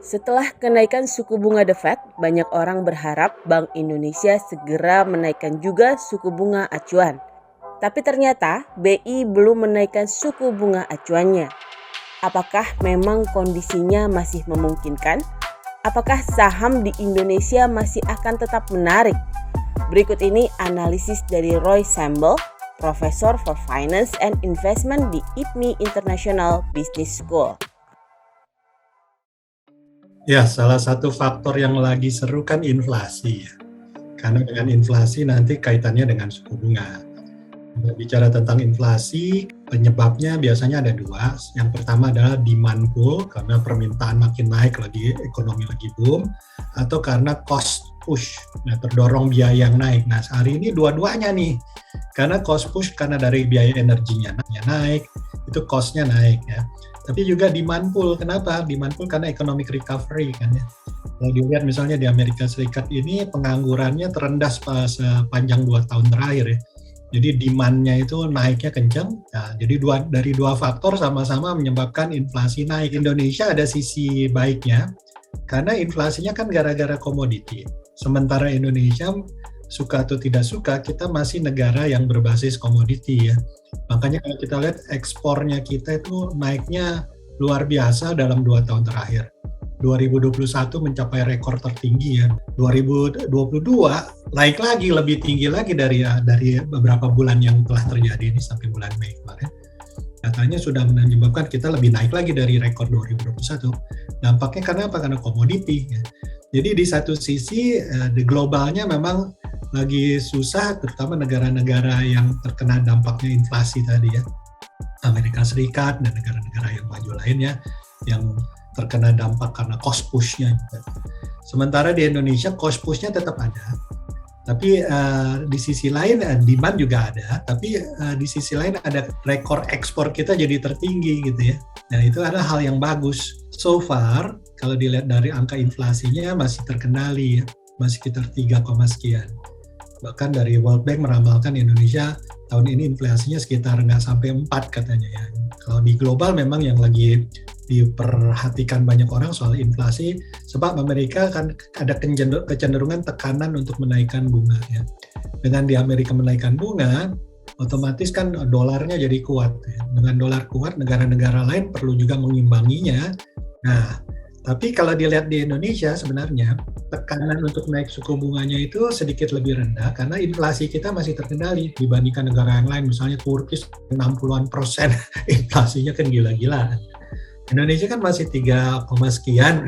Setelah kenaikan suku bunga The Fed, banyak orang berharap Bank Indonesia segera menaikkan juga suku bunga acuan. Tapi ternyata BI belum menaikkan suku bunga acuannya. Apakah memang kondisinya masih memungkinkan? Apakah saham di Indonesia masih akan tetap menarik? Berikut ini analisis dari Roy Sambel, Profesor for Finance and Investment di IPMI International Business School. Ya, salah satu faktor yang lagi seru kan inflasi ya. Karena dengan inflasi nanti kaitannya dengan suku bunga. Bicara tentang inflasi, penyebabnya biasanya ada dua. Yang pertama adalah demand pull, karena permintaan makin naik lagi, ekonomi lagi boom, atau karena cost push, terdorong biaya yang naik. Nah, hari ini dua-duanya nih, karena cost push karena dari biaya energinya naik, itu cost-nya naik ya. Tapi juga demand pull, kenapa? Demand pull karena economic recovery kan ya. Kalau dilihat misalnya di Amerika Serikat ini penganggurannya terendah sepanjang 2 tahun terakhir ya. Jadi demand-nya itu naiknya kencang. Nah, jadi dari dua faktor sama-sama menyebabkan inflasi naik. Indonesia ada sisi baiknya, karena inflasinya kan gara-gara komoditi. Sementara Indonesia, suka atau tidak suka, kita masih negara yang berbasis komoditi ya. Makanya kalau kita lihat ekspornya kita itu naiknya luar biasa dalam 2 tahun terakhir. 2021 mencapai rekor tertinggi ya. 2022 naik lagi, lebih tinggi lagi dari beberapa bulan yang telah terjadi ini sampai bulan Mei kemarin. Katanya sudah menyebabkan kita lebih naik lagi dari rekor 2021. Dampaknya karena apa? Karena komoditi. Ya. Jadi di satu sisi di globalnya memang lagi susah, terutama negara-negara yang terkena dampaknya inflasi tadi ya. Amerika Serikat dan negara-negara yang maju lainnya yang terkena dampak karena cost push-nya. Sementara di Indonesia cost push-nya tetap ada. Tapi di sisi lain demand juga ada, tapi di sisi lain ada rekor ekspor kita jadi tertinggi gitu ya. Nah itu adalah hal yang bagus. So far, kalau dilihat dari angka inflasinya masih terkendali ya, masih sekitar 3, sekian. Bahkan dari World Bank meramalkan Indonesia tahun ini inflasinya sekitar nggak sampai 4 katanya ya. Kalau di global memang yang lagi diperhatikan banyak orang soal inflasi, sebab Amerika kan ada kecenderungan tekanan untuk menaikkan bunga ya. Dengan di Amerika menaikkan bunga, otomatis kan dolarnya jadi kuat ya. Dengan dolar kuat, negara-negara lain perlu juga mengimbanginya. Nah, tapi kalau dilihat di Indonesia sebenarnya tekanan untuk naik suku bunganya itu sedikit lebih rendah karena inflasi kita masih terkendali dibandingkan negara yang lain. Misalnya Turki 60%, inflasinya kan gila-gilaan. Indonesia kan masih 3, sekian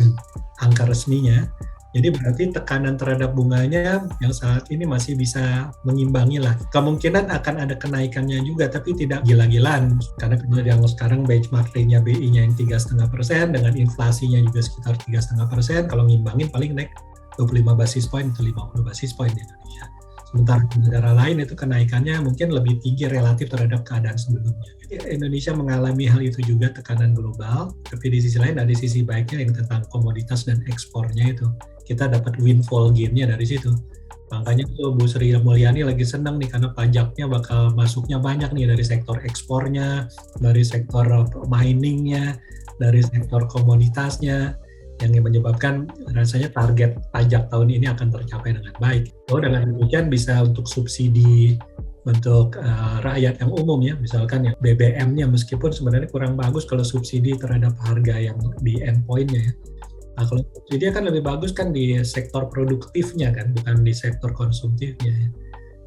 angka resminya. Jadi berarti tekanan terhadap bunganya yang saat ini masih bisa mengimbangi lah. Kemungkinan akan ada kenaikannya juga, tapi tidak gila-gilaan. Karena yang sekarang benchmark rate-nya BI-nya yang 3,5%, dengan inflasinya juga sekitar 3,5%, kalau ngimbangin paling naik 25 basis point atau 50 basis point di Indonesia. Sementara di negara lain itu kenaikannya mungkin lebih tinggi relatif terhadap keadaan sebelumnya. Jadi Indonesia mengalami hal itu juga, tekanan global, tapi di sisi lain ada sisi baiknya yang tentang komoditas dan ekspornya itu. Kita dapat windfall gain-nya dari situ. Makanya tuh Bu Sri Mulyani lagi senang nih karena pajaknya bakal masuknya banyak nih dari sektor ekspornya, dari sektor miningnya, dari sektor komoditasnya, yang menyebabkan rasanya target pajak tahun ini akan tercapai dengan baik. Dengan demikian bisa untuk subsidi untuk rakyat yang umum ya, misalkan ya BBM-nya meskipun sebenarnya kurang bagus kalau subsidi terhadap harga yang di endpoint-nya ya. Nah, kalau subsidi kan lebih bagus kan di sektor produktifnya kan, bukan di sektor konsumtifnya ya.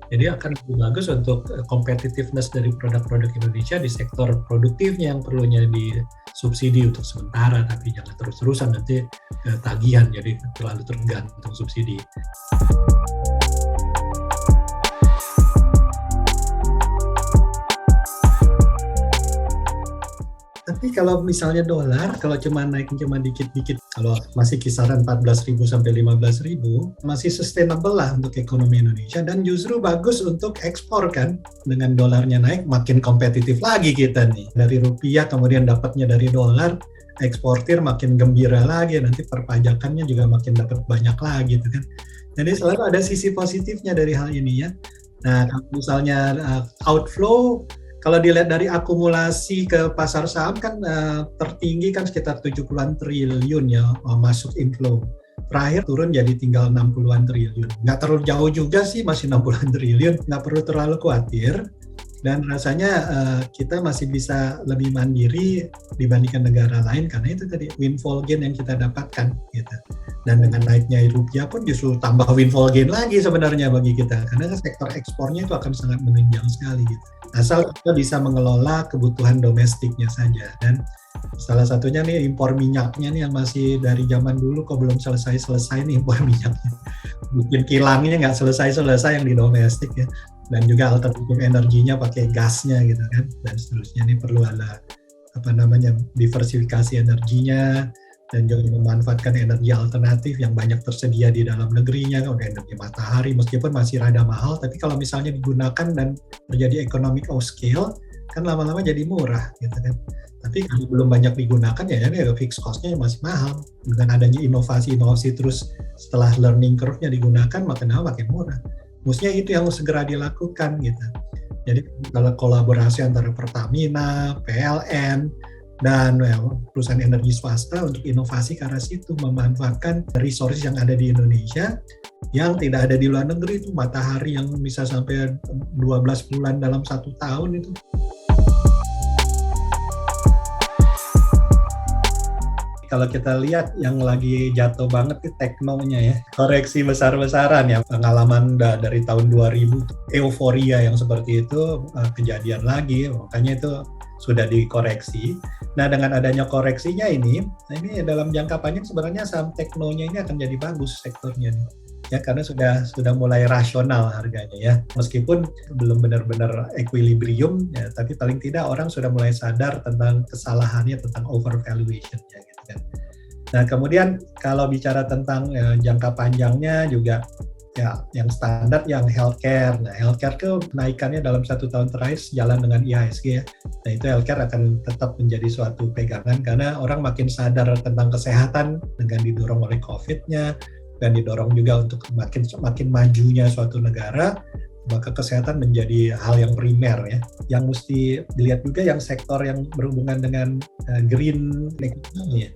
Jadi akan lebih bagus untuk competitiveness dari produk-produk Indonesia di sektor produktifnya yang perlunya disubsidi untuk sementara, tapi jangan terus-terusan nanti tagihan jadi terlalu tergantung subsidi. Tapi kalau misalnya dolar, kalau cuma naik cuma dikit-dikit, kalau masih kisaran 14.000 sampai 15.000, masih sustainable lah untuk ekonomi Indonesia dan justru bagus untuk ekspor kan. Dengan dolarnya naik, makin kompetitif lagi kita nih. Dari rupiah kemudian dapatnya dari dolar, eksportir makin gembira lagi, nanti perpajakannya juga makin dapat banyak lagi gitu kan. Jadi selalu ada sisi positifnya dari hal ini ya. Nah, kalau misalnya outflow, Kalau dilihat dari akumulasi ke pasar saham kan tertinggi kan sekitar 70-an triliun ya masuk inflow. Terakhir turun jadi tinggal 60-an triliun. Nggak terlalu jauh juga sih, masih 60-an triliun. Nggak perlu terlalu khawatir. Dan rasanya kita masih bisa lebih mandiri dibandingkan negara lain karena itu tadi windfall gain yang kita dapatkan gitu. Dan dengan naiknya rupiah pun justru tambah windfall gain lagi sebenarnya bagi kita karena sektor ekspornya itu akan sangat menunjang sekali gitu. Asal kita bisa mengelola kebutuhan domestiknya saja. Dan salah satunya nih impor minyaknya nih yang masih dari zaman dulu kok belum selesai nih impor minyaknya. Bikin kilangnya nggak selesai yang di domestik ya. Dan juga alternatif energinya pakai gasnya gitu kan, dan seterusnya. Ini perlu ada diversifikasi energinya dan juga memanfaatkan energi alternatif yang banyak tersedia di dalam negerinya. Udah energi matahari meskipun masih rada mahal, tapi kalau misalnya digunakan dan terjadi economic of scale kan lama-lama jadi murah gitu kan. Tapi kalau belum banyak digunakan ya fixed cost-nya masih mahal. Dengan adanya inovasi terus setelah learning curve-nya digunakan makin murah. Mestinya itu yang segera dilakukan gitu. Jadi kalau kolaborasi antara Pertamina, PLN, dan perusahaan energi swasta untuk inovasi ke arah situ, memanfaatkan resources yang ada di Indonesia yang tidak ada di luar negeri, itu matahari yang bisa sampai 12 bulan dalam 1 tahun itu. Kalau kita lihat yang lagi jatuh banget itu teknonya ya, koreksi besar-besaran ya, pengalaman dari tahun 2000 euforia yang seperti itu kejadian lagi, makanya itu sudah dikoreksi. Nah dengan adanya koreksinya ini dalam jangka panjang sebenarnya saham teknonya ini akan jadi bagus sektornya nih. Ya karena sudah mulai rasional harganya ya, meskipun belum benar-benar equilibrium ya, tapi paling tidak orang sudah mulai sadar tentang kesalahannya, tentang overvaluation ya gitu kan. Nah kemudian kalau bicara tentang jangka panjangnya juga ya yang standar yang healthcare. Nah healthcare itu naikannya dalam 1 tahun terakhir sejalan dengan IHSG ya. Nah itu healthcare akan tetap menjadi suatu pegangan karena orang makin sadar tentang kesehatan dengan didorong oleh COVID-nya, dan didorong juga untuk makin majunya suatu negara, maka kesehatan menjadi hal yang primer ya. Yang mesti dilihat juga yang sektor yang berhubungan dengan green economy ya.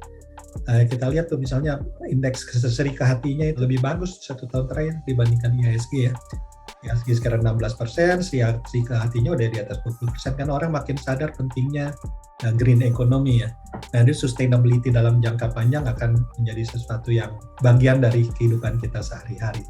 Kita lihat tuh misalnya indeks keserikah hatinya itu lebih bagus 1 tahun terakhir dibandingkan IHSG ya. IHSG sekarang 16%, keserikah hatinya udah di atas 20%, kan orang makin sadar pentingnya green economy ya. Nah, ini sustainability dalam jangka panjang akan menjadi sesuatu yang bagian dari kehidupan kita sehari-hari.